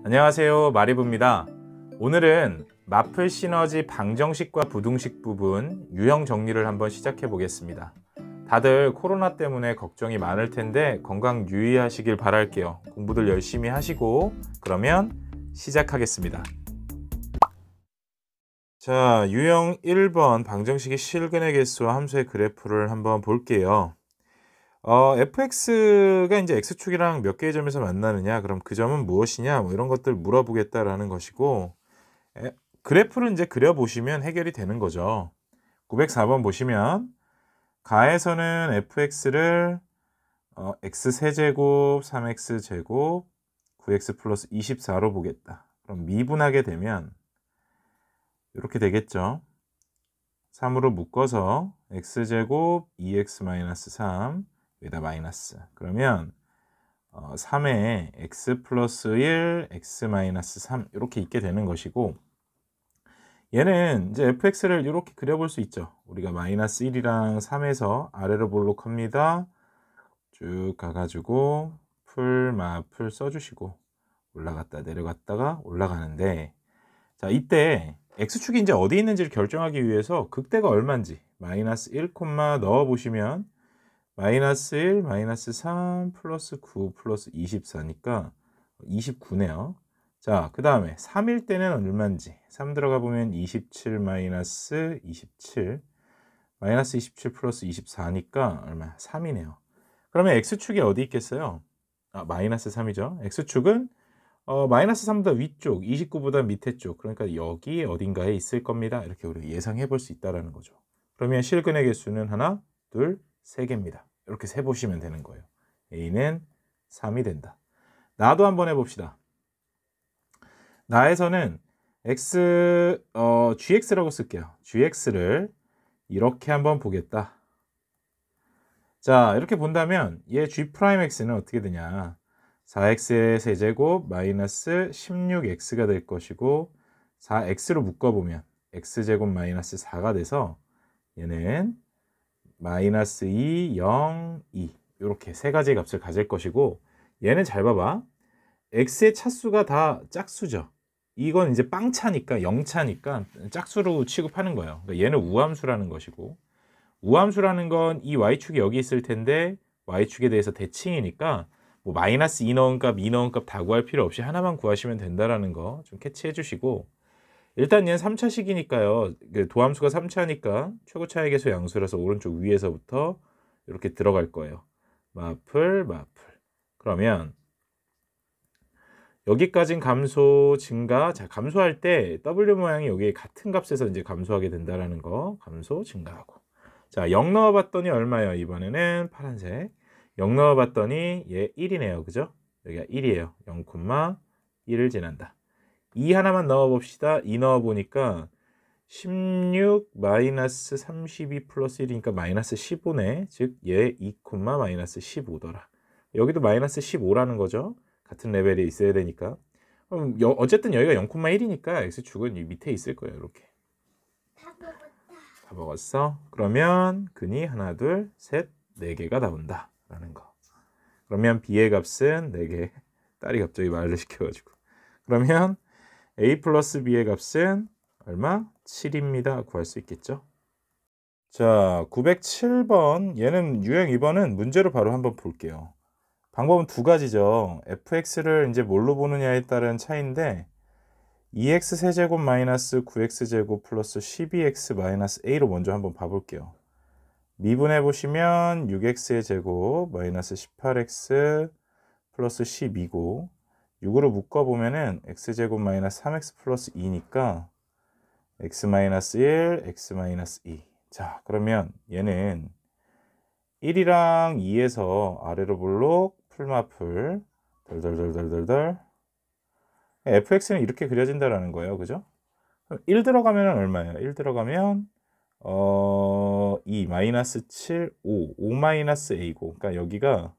안녕하세요, 마리부입니다. 오늘은 마플 시너지 방정식과 부등식 부분 유형 정리를 한번 시작해 보겠습니다. 다들 코로나 때문에 걱정이 많을 텐데 건강 유의하시길 바랄게요. 공부들 열심히 하시고 그러면 시작하겠습니다. 자, 유형 1번 방정식의 실근의 개수와 함수의 그래프를 한번 볼게요. fx가 이제 x축이랑 몇 개의 점에서 만나느냐, 그럼 그 점은 무엇이냐, 뭐 이런 것들 물어보겠다라는 것이고, 그래프를 이제 그려보시면 해결이 되는 거죠. 904번 보시면 가에서는 fx를 x세제곱 3x제곱 9x 플러스 24로 보겠다. 그럼 미분하게 되면 이렇게 되겠죠. 3으로 묶어서 x제곱 2x-3 여기다 마이너스. 그러면 3에 x 플러스 1, x 마이너스 3 이렇게 있게 되는 것이고, 얘는 이제 fx를 이렇게 그려볼 수 있죠. 우리가 마이너스 1이랑 3에서 아래로 볼록 합니다. 쭉 가가지고 풀 써주시고 올라갔다 내려갔다가 올라가는데, 자, 이때 x축이 이제 어디 있는지를 결정하기 위해서 극대가 얼마인지 마이너스 1, 넣어보시면 마이너스 1, 마이너스 3, 플러스 9, 플러스 24니까 29네요. 자, 그 다음에 3일 때는 얼마인지 3 들어가 보면 27 마이너스 27 마이너스 27 플러스 24니까 얼마? 3이네요. 그러면 x축이 어디 있겠어요? 마이너스 3이죠. x축은 마이너스 3보다 위쪽, 29보다 밑에 쪽, 그러니까 여기 어딘가에 있을 겁니다. 이렇게 우리가 예상해 볼 수 있다는 거죠. 그러면 실근의 개수는 하나, 둘, 3개입니다. 이렇게 세보시면 되는 거예요. a는 3이 된다. 나도 한번 해봅시다. 나에서는 gx라고 쓸게요. gx를 이렇게 한번 보겠다. 자, 이렇게 본다면 얘 g'x는 어떻게 되냐? 4x의 세제곱 마이너스 16x가 될 것이고, 4x로 묶어보면 x제곱 마이너스 4가 돼서 얘는 마이너스 2, 0, 2 이렇게 세 가지 값을 가질 것이고, 얘는 잘 봐봐. x의 차수가 다 짝수죠. 이건 이제 빵차니까 0차니까 짝수로 취급하는 거예요. 그러니까 얘는 우함수라는 것이고, 우함수라는 건 이 y축이 여기 있을 텐데 y축에 대해서 대칭이니까 뭐 마이너스 2 넣은 값, 2 넣은 값 다 구할 필요 없이 하나만 구하시면 된다라는 거 좀 캐치해 주시고, 일단 얘는 3차식이니까요. 도함수가 3차니까 최고차의 개수 양수라서 오른쪽 위에서부터 이렇게 들어갈 거예요. 마플. 그러면 여기까진 감소 증가. 자, 감소할 때 W 모양이 여기 같은 값에서 이제 감소하게 된다라는 거. 감소 증가하고. 자, 0 넣어봤더니 얼마예요? 이번에는 파란색. 0 넣어봤더니 얘 1이네요. 그죠? 여기가 1이에요. 0,1을 지난다. 2 하나만 넣어봅시다. 2 넣어보니까 16 마이너스 32 플러스 1이니까 마이너스 15네. 즉 얘 2, 마이너스 15더라. 여기도 마이너스 15라는 거죠. 같은 레벨에 있어야 되니까. 어쨌든 여기가 0,1이니까 x축은 이 밑에 있을 거예요. 이렇게. 다 먹었어. 그러면 근이 하나, 둘, 셋, 4개가 나온다 라는 거. 그러면 b의 값은 4개. 딸이 갑자기 말을 시켜가지고. 그러면 a 플러스 b의 값은 얼마? 7입니다. 구할 수 있겠죠? 자, 907번. 얘는 유형 2번은 문제로 바로 한번 볼게요. 방법은 두 가지죠. fx를 이제 뭘로 보느냐에 따른 차이인데, 2x 세제곱 마이너스 9x 제곱 플러스 12x 마이너스 a로 먼저 한번 봐볼게요. 미분해 보시면 6x의 제곱 마이너스 18x 플러스 12고, 6으로 묶어보면은 x제곱 마이너스 3x 플러스 2니까 x 마이너스 1, x 마이너스 2. 자, 그러면 얘는 1이랑 2에서 아래로 볼록 풀마풀 덜덜덜덜덜덜 fx는 이렇게 그려진다라는 거예요. 그죠? 1 들어가면 얼마예요? 1 들어가면 2 마이너스 7, 5 마이너스 a고, 그러니까 여기가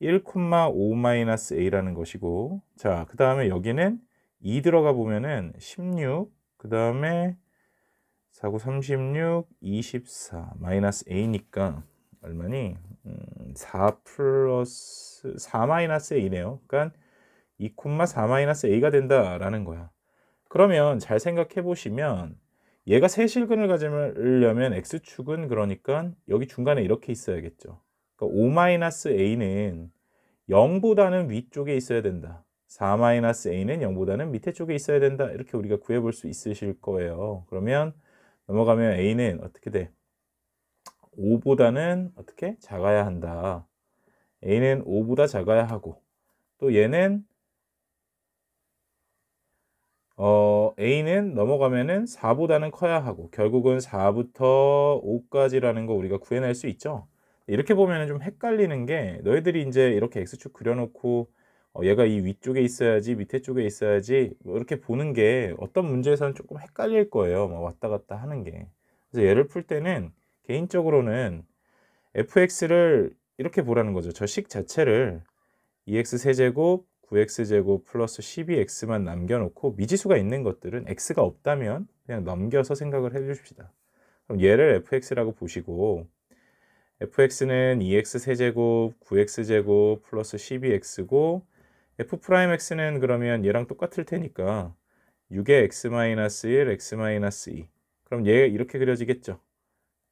1,5 마이너스 a라는 것이고, 자, 그 다음에 여기는 2 들어가 보면은 16, 그 다음에 4, 9, 36, 24 마이너스 a니까 얼마니? 4 플러스 4 마이너스 a네요. 그러니까 2,4-a가 된다라는 거야. 그러면 잘 생각해 보시면 얘가 세 실근을 가지려면 x축은 그러니까 여기 중간에 이렇게 있어야겠죠. 그러니까 5-a는 0보다는 위쪽에 있어야 된다. 4-a는 0보다는 밑에 쪽에 있어야 된다. 이렇게 우리가 구해볼 수 있으실 거예요. 그러면 넘어가면 a는 어떻게 돼? 5보다는 어떻게? 작아야 한다. a는 5보다 작아야 하고 또 얘는 a는 넘어가면은 4보다는 커야 하고 결국은 4부터 5까지라는 거 우리가 구해낼 수 있죠. 이렇게 보면은 좀 헷갈리는 게 너희들이 이제 이렇게 x축 그려놓고 얘가 이 위쪽에 있어야지 밑에 쪽에 있어야지 뭐 이렇게 보는 게 어떤 문제에서는 조금 헷갈릴 거예요. 뭐 왔다 갔다 하는 게. 그래서 얘를 풀 때는 개인적으로는 fx를 이렇게 보라는 거죠. 저 식 자체를 2x 세제곱 9x제곱 플러스 12x만 남겨놓고 미지수가 있는 것들은 x가 없다면 그냥 넘겨서 생각을 해주십시다. 그럼 얘를 fx라고 보시고 fx는 2x 세제곱 9x제곱 플러스 12x고 f'x는 그러면 얘랑 똑같을 테니까 6의 x-1, x-2 그럼 얘 이렇게 그려지겠죠.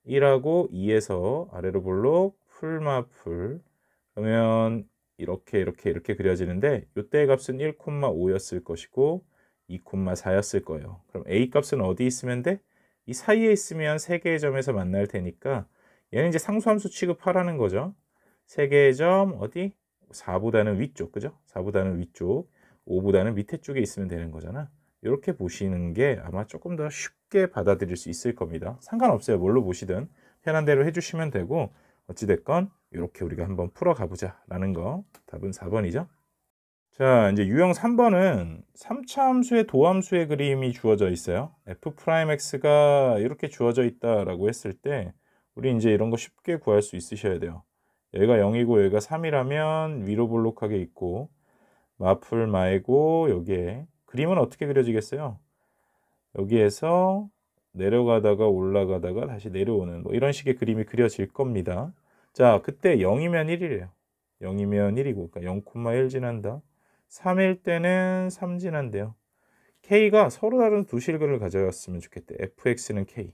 1하고 2에서 아래로 볼록 풀마풀 그러면 이렇게 그려지는데 이때의 값은 1,5였을 것이고 2,4였을 거예요. 그럼 a 값은 어디 있으면 돼? 이 사이에 있으면 세 개의 점에서 만날 테니까 얘는 이제 상수함수 취급하라는 거죠. 세 개의 점 어디? 4보다는 위쪽, 그죠? 4보다는 위쪽, 5보다는 밑에 쪽에 있으면 되는 거잖아. 이렇게 보시는 게 아마 조금 더 쉽게 받아들일 수 있을 겁니다. 상관없어요. 뭘로 보시든 편한 대로 해주시면 되고 어찌됐건 이렇게 우리가 한번 풀어가 보자 라는 거. 답은 4번이죠. 자, 이제 유형 3번은 3차 함수의 도함수의 그림이 주어져 있어요. f'x가 이렇게 주어져 있다라고 했을 때 우리 이제 이런 거 쉽게 구할 수 있으셔야 돼요. 얘가 0이고 얘가 3이라면 위로 볼록하게 있고 마풀 마이고 여기에 그림은 어떻게 그려지겠어요? 여기에서 내려가다가 올라가다가 다시 내려오는 뭐 이런 식의 그림이 그려질 겁니다. 자, 그때 0이면 1이래요. 0이면 1이고 그러니까 0,1 지난다. 3일 때는 3 지난대요. K가 서로 다른 두 실근을 가져왔으면 좋겠대. fx는 K.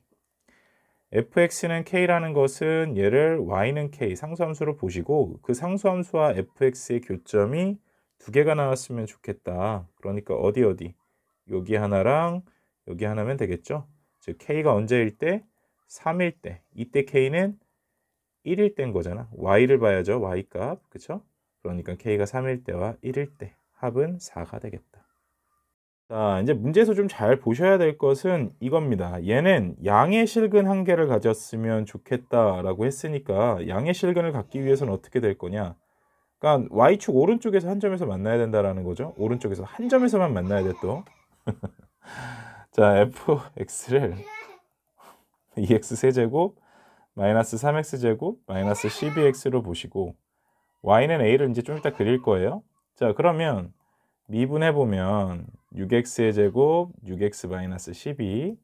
fx는 K라는 것은 얘를 y는 K 상수함수로 보시고 그 상수함수와 fx의 교점이 두 개가 나왔으면 좋겠다. 그러니까 어디 여기 하나랑 여기 하나면 되겠죠. 즉 K가 언제일 때? 3일 때. 이때 K는 1일 때인 거잖아. Y를 봐야죠. Y값. 그쵸? 그러니까 K가 3일 때와 1일 때. 합은 4가 되겠다. 자, 이제 문제에서 좀 잘 보셔야 될 것은 이겁니다. 얘는 양의 실근 한 개를 가졌으면 좋겠다라고 했으니까 양의 실근을 갖기 위해서는 어떻게 될 거냐? 그러니까 Y축 오른쪽에서 한 점에서 만나야 된다라는 거죠. 오른쪽에서 한 점에서만 만나야 돼 또. 자, fx를 2x 세제곱 마이너스 3x 제곱 마이너스 12x로 보시고 y는 a를 이제 좀 이따 그릴 거예요. 자, 그러면 미분해 보면 6x의 제곱 6x 마이너스 12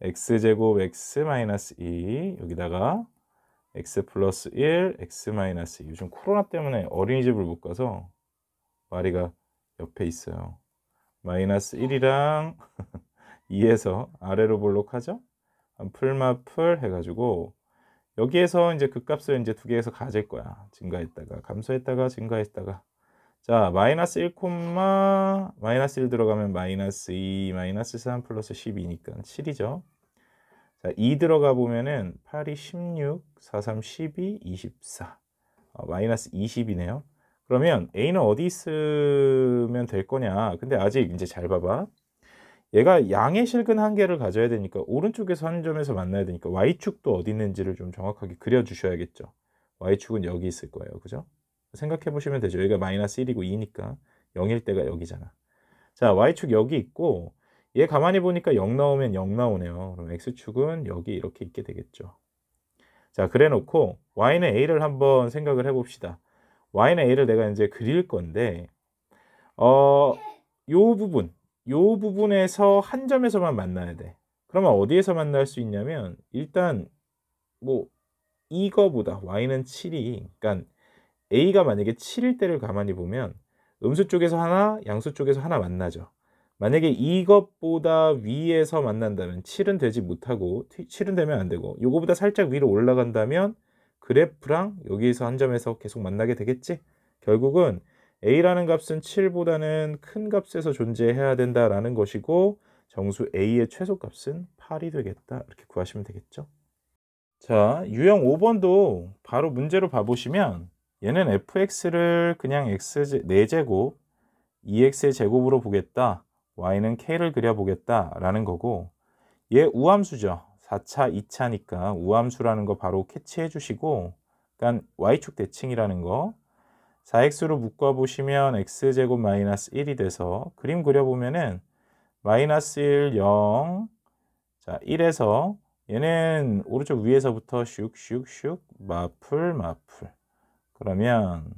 x제곱 x 마이너스 2 여기다가 x 플러스 1 x 마이너스 2 요즘 코로나 때문에 어린이집을 못 가서 마리가 옆에 있어요. 마이너스 1이랑 2에서 아래로 볼록하죠? 풀마풀 해가지고 여기에서 이제 그 값을 이제 두 개에서 가질 거야. 증가했다가 감소했다가 증가했다가 자 마이너스 1, 마이너스 1 들어가면 마이너스 2, 마이너스 3 플러스 12니까 7이죠. 자, 2 들어가 보면은 8이 16, 4, 3, 12, 24 마이너스 20이네요. 그러면 A는 어디 있으면 될 거냐? 근데 아직 이제 잘 봐봐. 얘가 양의 실근 한 개를 가져야 되니까 오른쪽에서 한 점에서 만나야 되니까 Y축도 어디 있는지를 좀 정확하게 그려주셔야겠죠. Y축은 여기 있을 거예요. 그죠? 생각해 보시면 되죠. 여기가 마이너스 1이고 2니까 0일 때가 여기잖아. 자, Y축 여기 있고 얘 가만히 보니까 0 나오면 0 나오네요. 그럼 X축은 여기 이렇게 있게 되겠죠. 자, 그래 놓고 Y는 A를 한번 생각을 해봅시다. Y는 A를 내가 이제 그릴 건데 요 부분에서 한 점에서만 만나야 돼. 그러면 어디에서 만날 수 있냐면 일단 뭐 이거보다 y는 7이 그러니까 a가 만약에 7일 때를 가만히 보면 음수 쪽에서 하나, 양수 쪽에서 하나 만나죠. 만약에 이것보다 위에서 만난다면 7은 되지 못하고 7은 되면 안 되고 요거보다 살짝 위로 올라간다면 그래프랑 여기에서 한 점에서 계속 만나게 되겠지. 결국은 A라는 값은 7보다는 큰 값에서 존재해야 된다라는 것이고 정수 A의 최소값은 8이 되겠다. 이렇게 구하시면 되겠죠. 자, 유형 5번도 바로 문제로 봐보시면 얘는 fx를 그냥 x 4제곱 2x의 제곱으로 보겠다. y는 k를 그려보겠다 라는 거고 얘 우함수죠. 4차, 2차니까 우함수라는 거 바로 캐치해 주시고 그러니까 y축 대칭이라는 거 4x로 묶어보시면 x제곱 마이너스 1이 돼서 그림 그려보면은 마이너스 1, 0 자 1에서 얘는 오른쪽 위에서부터 슉슉슉 마풀 그러면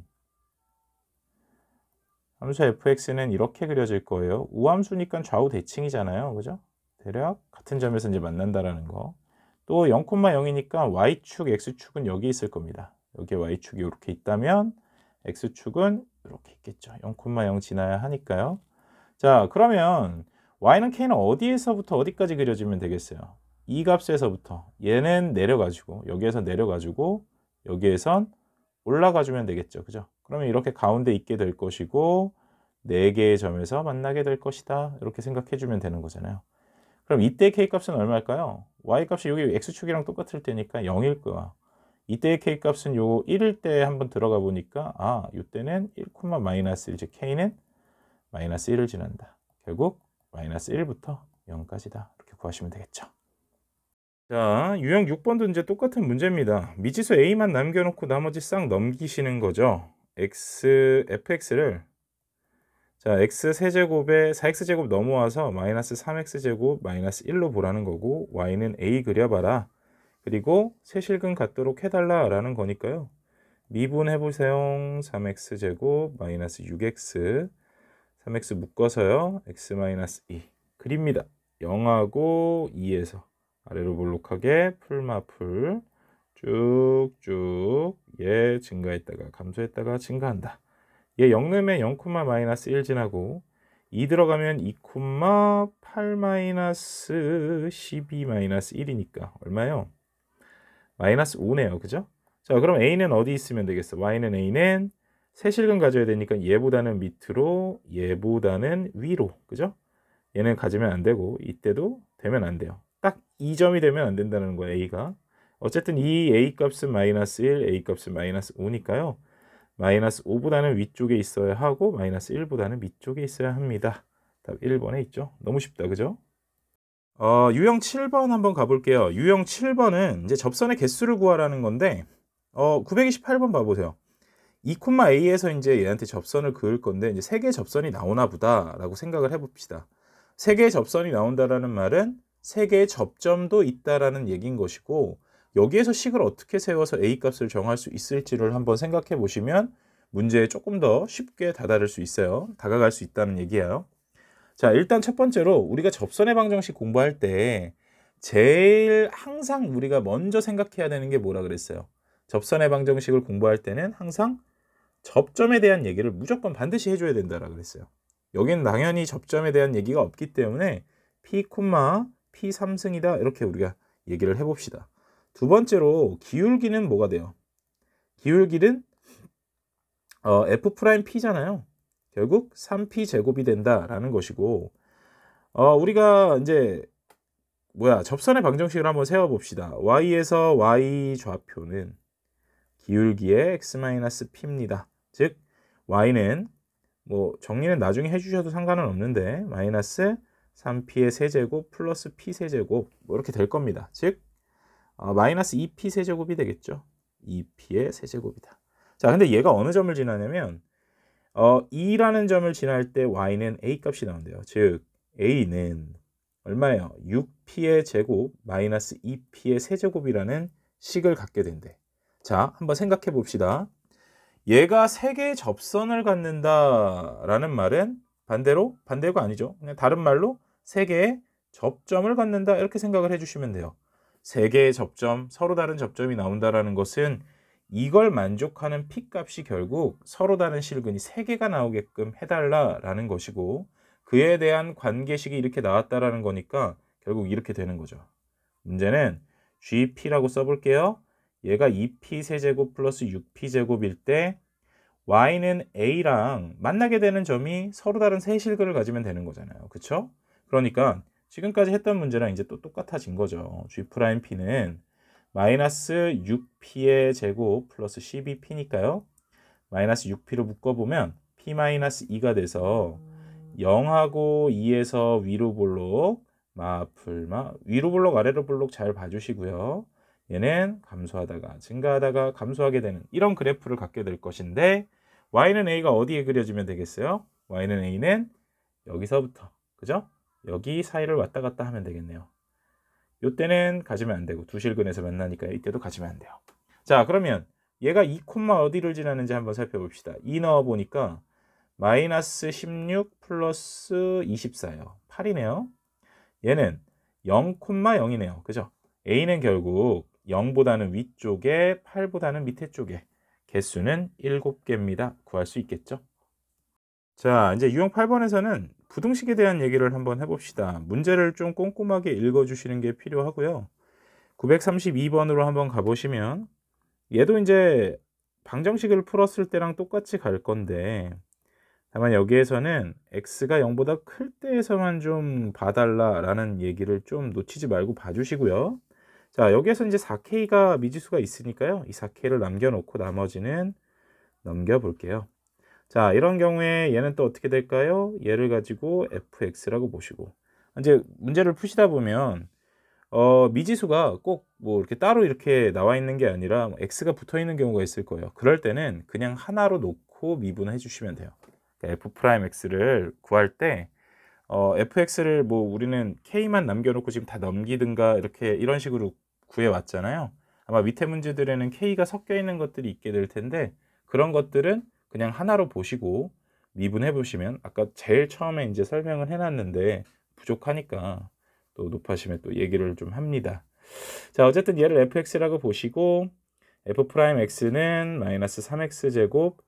함수 fx는 이렇게 그려질 거예요. 우함수니까 좌우 대칭이잖아요. 그죠? 대략 같은 점에서 이제 만난다라는 거. 또 0,0이니까 y축, x축은 여기 있을 겁니다. 여기에 y축이 이렇게 있다면 x축은 이렇게 있겠죠. 0,0 지나야 하니까요. 자, 그러면 y는 k는 어디에서부터 어디까지 그려지면 되겠어요? 이 값에서부터 얘는 내려가지고 여기에서 내려가지고 여기에선 올라가주면 되겠죠. 그죠? 그러면 이렇게 가운데 있게 될 것이고 4개의 점에서 만나게 될 것이다. 이렇게 생각해 주면 되는 거잖아요. 그럼 이때 K값은 얼마일까요? Y값이 여기 X축이랑 똑같을 때니까 0일 거야. 이때의 K값은 요 1일 때 한번 들어가 보니까 이때는 1, 마이너스 1, 즉 K는 마이너스 1을 지난다. 결국 마이너스 1부터 0까지다. 이렇게 구하시면 되겠죠. 자, 유형 6번도 이제 똑같은 문제입니다. 미지수 A만 남겨놓고 나머지 싹 넘기시는 거죠. fx를 자, x 세제곱에 4x제곱 넘어와서 마이너스 3x제곱 마이너스 1로 보라는 거고 y는 A 그려봐라. 그리고 세실근 갖도록 해달라 라는 거니까요. 미분해보세요. 3x제곱 마이너스 6x 3x 묶어서요. x 마이너스 2 그립니다. 0하고 2에서 아래로 볼록하게 풀마풀 쭉쭉 얘 증가했다가 감소했다가 증가한다. 얘 0 넣으면 0, 마이너스 1 지나고 2 들어가면 2, 8 마이너스 12 마이너스 1이니까 얼마요? 마이너스 5네요. 그죠? 자, 그럼 A는 어디 있으면 되겠어? Y는 A는 세실근 가져야 되니까 얘보다는 밑으로 얘보다는 위로. 그죠? 얘는 가지면 안 되고 이때도 되면 안 돼요. 딱 이 점이 되면 안 된다는 거예요. A가. 어쨌든 이 A 값은 마이너스 1, A 값은 마이너스 5니까요. 마이너스 5보다는 위쪽에 있어야 하고 마이너스 1보다는 밑쪽에 있어야 합니다. 답 1번에 있죠. 너무 쉽다. 그죠? 유형 7번 한번 가볼게요. 유형 7번은 이제 접선의 개수를 구하라는 건데 928번 봐보세요. 2,a에서 이제 얘한테 접선을 그을 건데 이제 3개의 접선이 나오나 보다라고 생각을 해봅시다. 3개의 접선이 나온다라는 말은 3개의 접점도 있다라는 얘기인 것이고 여기에서 식을 어떻게 세워서 A 값을 정할 수 있을지를 한번 생각해 보시면 문제에 조금 더 쉽게 다다를 수 있어요. 다가갈 수 있다는 얘기예요. 자, 일단 첫 번째로 우리가 접선의 방정식 공부할 때 제일 항상 우리가 먼저 생각해야 되는 게 뭐라 그랬어요? 접선의 방정식을 공부할 때는 항상 접점에 대한 얘기를 무조건 반드시 해줘야 된다라고 그랬어요. 여기는 당연히 접점에 대한 얘기가 없기 때문에 P, P 3승이다 이렇게 우리가 얘기를 해봅시다. 두 번째로 기울기는 뭐가 돼요? 기울기는 F'P잖아요. 결국 3P 제곱이 된다라는 것이고 우리가 이제 접선의 방정식을 한번 세워봅시다. Y에서 Y 좌표는 기울기의 X-P입니다. 즉 Y는 정리는 나중에 해주셔도 상관은 없는데 마이너스 3P의 세제곱 플러스 P 세제곱 이렇게 될 겁니다. 즉 마이너스 2P 세제곱이 되겠죠. 2P의 세제곱이다. 자, 근데 얘가 어느 점을 지나냐면 2라는 점을 지날 때 Y는 A 값이 나온대요. 즉 A는 얼마예요? 6P의 제곱 마이너스 2P의 세제곱이라는 식을 갖게 된대. 자, 한번 생각해 봅시다. 얘가 3개의 접선을 갖는다라는 말은 반대가 아니죠. 그냥 다른 말로 3개의 접점을 갖는다 이렇게 생각을 해주시면 돼요. 3개의 접점, 서로 다른 접점이 나온다라는 것은 이걸 만족하는 p 값이 결국 서로 다른 실근이 3개가 나오게끔 해달라라는 것이고, 그에 대한 관계식이 이렇게 나왔다라는 거니까 결국 이렇게 되는 거죠. 문제는 GP라고 써볼게요. 얘가 2P 세제곱 플러스 6P 제곱일 때 Y는 A랑 만나게 되는 점이 서로 다른 세 실근을 가지면 되는 거잖아요. 그쵸? 그러니까 지금까지 했던 문제랑 이제 또 똑같아진 거죠. G'P는 마이너스 6P의 제곱 플러스 12P니까요. 마이너스 6P로 묶어보면 P-2가 돼서 0하고 2에서 위로 볼록 마풀마 위로 볼록 아래로 볼록 잘 봐주시고요. 얘는 감소하다가 증가하다가 감소하게 되는 이런 그래프를 갖게 될 것인데, y는 a가 어디에 그려지면 되겠어요? y는 a는 여기서부터, 그죠? 여기 사이를 왔다 갔다 하면 되겠네요. 이때는 가지면 안 되고 두 실근에서 만나니까 이때도 가지면 안 돼요. 자, 그러면 얘가 2, 어디를 지나는지 한번 살펴봅시다. 2 넣어보니까 마이너스 16 플러스 24예요. 8이네요. 얘는 0,0이네요. 그죠? A는 결국 0보다는 위쪽에 8보다는 밑에 쪽에 개수는 7개입니다. 구할 수 있겠죠? 자, 이제 유형 8번에서는 부등식에 대한 얘기를 한번 해봅시다. 문제를 좀 꼼꼼하게 읽어주시는 게 필요하고요. 932번으로 한번 가보시면 얘도 이제 방정식을 풀었을 때랑 똑같이 갈 건데, 다만 여기에서는 x가 0보다 클 때에서만 좀 봐달라라는 얘기를 좀 놓치지 말고 봐주시고요. 자, 여기에서 이제 4K가 미지수가 있으니까요. 이 4K를 남겨놓고 나머지는 넘겨볼게요. 자, 이런 경우에 얘는 또 어떻게 될까요? 얘를 가지고 fx라고 보시고, 이제 문제를 푸시다 보면 미지수가 꼭 뭐 이렇게 따로 이렇게 나와 있는 게 아니라 x가 붙어 있는 경우가 있을 거예요. 그럴 때는 그냥 하나로 놓고 미분해 주시면 돼요. f'x를 구할 때 fx를 뭐 우리는 k만 남겨놓고 지금 다 넘기든가 이렇게 이런 식으로 구해왔잖아요. 아마 밑에 문제들에는 k가 섞여 있는 것들이 있게 될 텐데, 그런 것들은 그냥 하나로 보시고 미분해 보시면, 아까 제일 처음에 이제 설명을 해놨는데 부족하니까 또 높아심에 또 얘기를 좀 합니다. 자, 어쨌든 얘를 fx라고 보시고 f'x는 마이너스 3x 제곱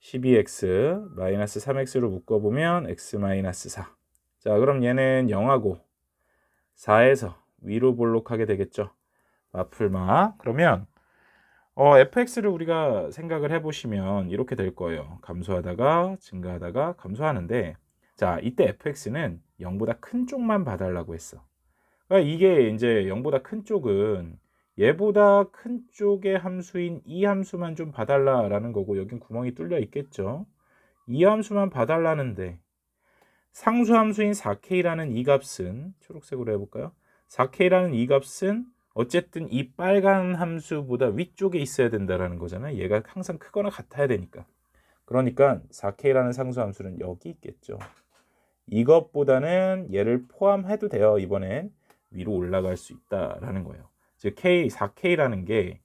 12x 마이너스 3x로 묶어보면 x 마이너스 4. 자, 그럼 얘는 0하고 4에서 위로 볼록하게 되겠죠. 마풀마. 그러면 fx를 우리가 생각을 해보시면 이렇게 될 거예요. 감소하다가 증가하다가 감소하는데, 자, 이때 fx는 0보다 큰 쪽만 봐달라고 했어. 그러니까 이게 이제 0보다 큰 쪽은 얘보다 큰 쪽의 함수인 이 함수만 좀 봐달라라는 거고, 여긴 구멍이 뚫려 있겠죠. 이 함수만 봐달라는데 상수 함수인 4K라는 이 값은, 초록색으로 해볼까요? 4K라는 이 값은 어쨌든 이 빨간 함수보다 위쪽에 있어야 된다라는 거잖아요. 얘가 항상 크거나 같아야 되니까. 그러니까 4K라는 상수 함수는 여기 있겠죠. 이것보다는 얘를 포함해도 돼요. 이번엔 위로 올라갈 수 있다라는 거예요. 즉 4K라는 게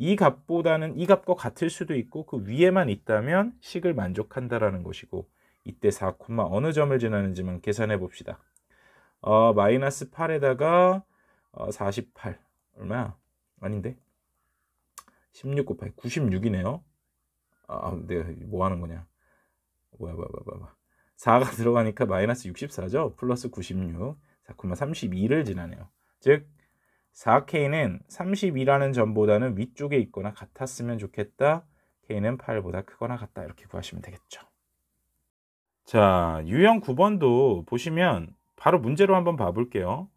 이 값보다는 이 값과 같을 수도 있고 그 위에만 있다면 식을 만족한다라는 것이고, 이때 4, 어느 점을 지나는지만 계산해 봅시다. 마이너스 8에다가 48 얼마야? 아닌데 16 곱하기 96이네요. 내가 뭐 하는 거냐? 뭐야 4가 들어가니까 마이너스 64죠. 플러스 96 4,32를 지나네요. 즉 4K는 32라는 점보다는 위쪽에 있거나 같았으면 좋겠다. K는 8보다 크거나 같다. 이렇게 구하시면 되겠죠. 자, 유형 9번도 보시면 바로 문제로 한번 봐볼게요.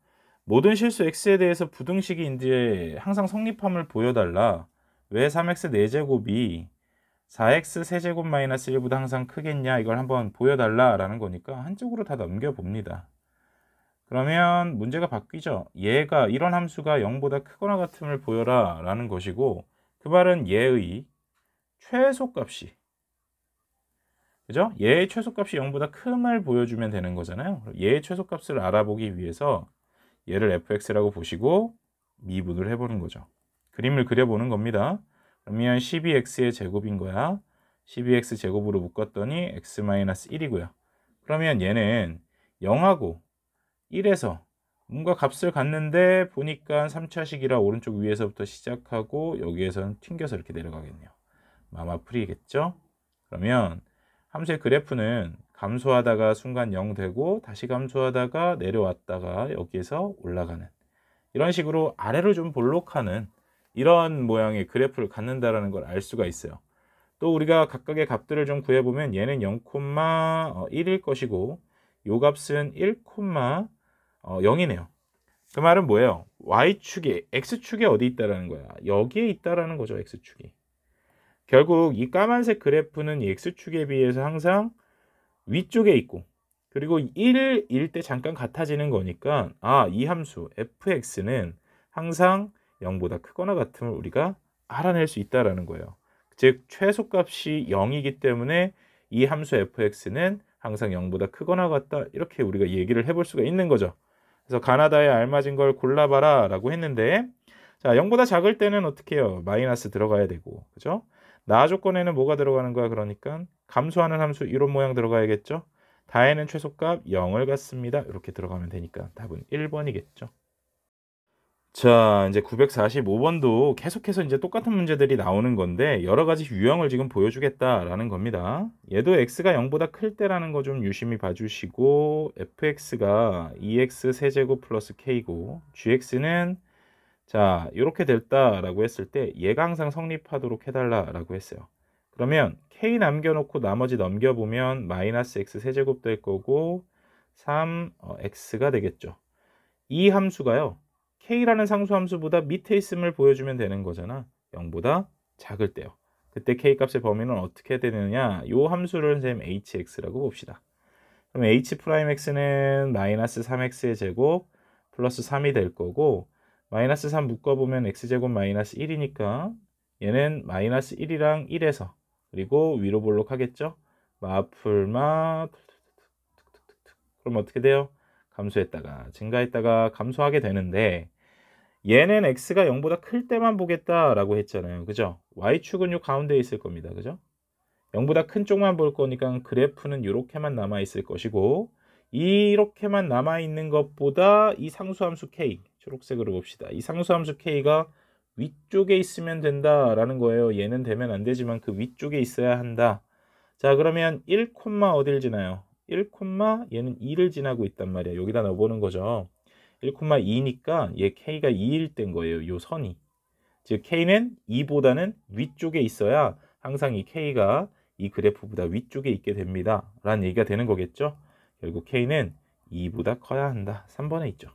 모든 실수 x에 대해서 부등식이 이제 항상 성립함을 보여달라. 왜 3x 4제곱이 4x 세제곱 마이너스 1보다 항상 크겠냐, 이걸 한번 보여달라라는 거니까 한쪽으로 다 넘겨봅니다. 그러면 문제가 바뀌죠. 얘가 이런 함수가 0보다 크거나 같음을 보여라 라는 것이고, 그 말은 얘의 최소값이, 그죠? 얘의 최소값이 0보다 큼을 보여주면 되는 거잖아요. 얘의 최소값을 알아보기 위해서 얘를 fx라고 보시고 미분을 해보는 거죠. 그림을 그려보는 겁니다. 그러면 12x의 제곱인 거야. 12x 제곱으로 묶었더니 x-1이고요. 그러면 얘는 0하고 1에서 뭔가 값을 갖는데 보니까 3차식이라 오른쪽 위에서부터 시작하고 여기에서는 튕겨서 이렇게 내려가겠네요. 마마프리겠죠? 그러면 함수의 그래프는 감소하다가 순간 0 되고 다시 감소하다가 내려왔다가 여기에서 올라가는 이런 식으로 아래로 좀 볼록하는 이런 모양의 그래프를 갖는다라는 걸 알 수가 있어요. 또 우리가 각각의 값들을 좀 구해보면 얘는 0,1일 것이고 요 값은 1,0이네요. 그 말은 뭐예요? Y축에, X축에 어디 있다라는 거야? 여기에 있다라는 거죠, X축이. 결국 이 까만색 그래프는 이 X축에 비해서 항상 위쪽에 있고, 그리고 1일 때 잠깐 같아지는 거니까, 이 함수 fx는 항상 0보다 크거나 같음을 우리가 알아낼 수 있다라는 거예요. 즉, 최소값이 0이기 때문에 이 함수 fx는 항상 0보다 크거나 같다. 이렇게 우리가 얘기를 해볼 수가 있는 거죠. 그래서 가나다에 알맞은 걸 골라봐라 라고 했는데, 자, 0보다 작을 때는 어떻게 해요? 마이너스 들어가야 되고, 그죠? 나 조건에는 뭐가 들어가는 거야? 그러니까 감소하는 함수 이런 모양 들어가야겠죠? 다에는 최소값 0을 갖습니다. 이렇게 들어가면 되니까 답은 1번이겠죠. 자, 이제 945번도 계속해서 이제 똑같은 문제들이 나오는 건데 여러 가지 유형을 지금 보여주겠다라는 겁니다. 얘도 x가 0보다 클 때라는 거 좀 유심히 봐주시고 fx가 2x 세제곱 플러스 k고 gx는 자, 이렇게 됐다라고 했을 때 얘가 항상 성립하도록 해달라라고 했어요. 그러면 k 남겨놓고 나머지 넘겨보면 마이너스 x 세제곱 될 거고 3x가 되겠죠. 이 함수가요. k라는 상수함수보다 밑에 있음을 보여주면 되는 거잖아. 0보다 작을 때요. 그때 k 값의 범위는 어떻게 되느냐? 이 함수를 선생님 hx라고 봅시다. 그럼 h'x는 마이너스 3x의 제곱 플러스 3이 될 거고 마이너스 3 묶어보면 x제곱 마이너스 1이니까 얘는 마이너스 1이랑 1에서 그리고 위로 볼록하겠죠? 마풀마 그럼 어떻게 돼요? 감소했다가 증가했다가 감소하게 되는데 얘는 x가 0보다 클 때만 보겠다라고 했잖아요. 그죠? y축은 요 가운데에 있을 겁니다. 그죠? 0보다 큰 쪽만 볼 거니까 그래프는 이렇게만 남아 있을 것이고 이렇게만 남아 있는 것보다 이 상수함수 k 초록색으로 봅시다. 이 상수함수 k가 위쪽에 있으면 된다라는 거예요. 얘는 되면 안 되지만 그 위쪽에 있어야 한다. 자, 그러면 1, 어딜 지나요? 1, 얘는 2를 지나고 있단 말이야. 여기다 넣어보는 거죠. 1,2니까 얘 k가 2일 땐 거예요. 요 선이. 즉 k는 2보다는 위쪽에 있어야 항상 이 k가 이 그래프보다 위쪽에 있게 됩니다. 라는 얘기가 되는 거겠죠. 결국 k는 2보다 커야 한다. 3번에 있죠.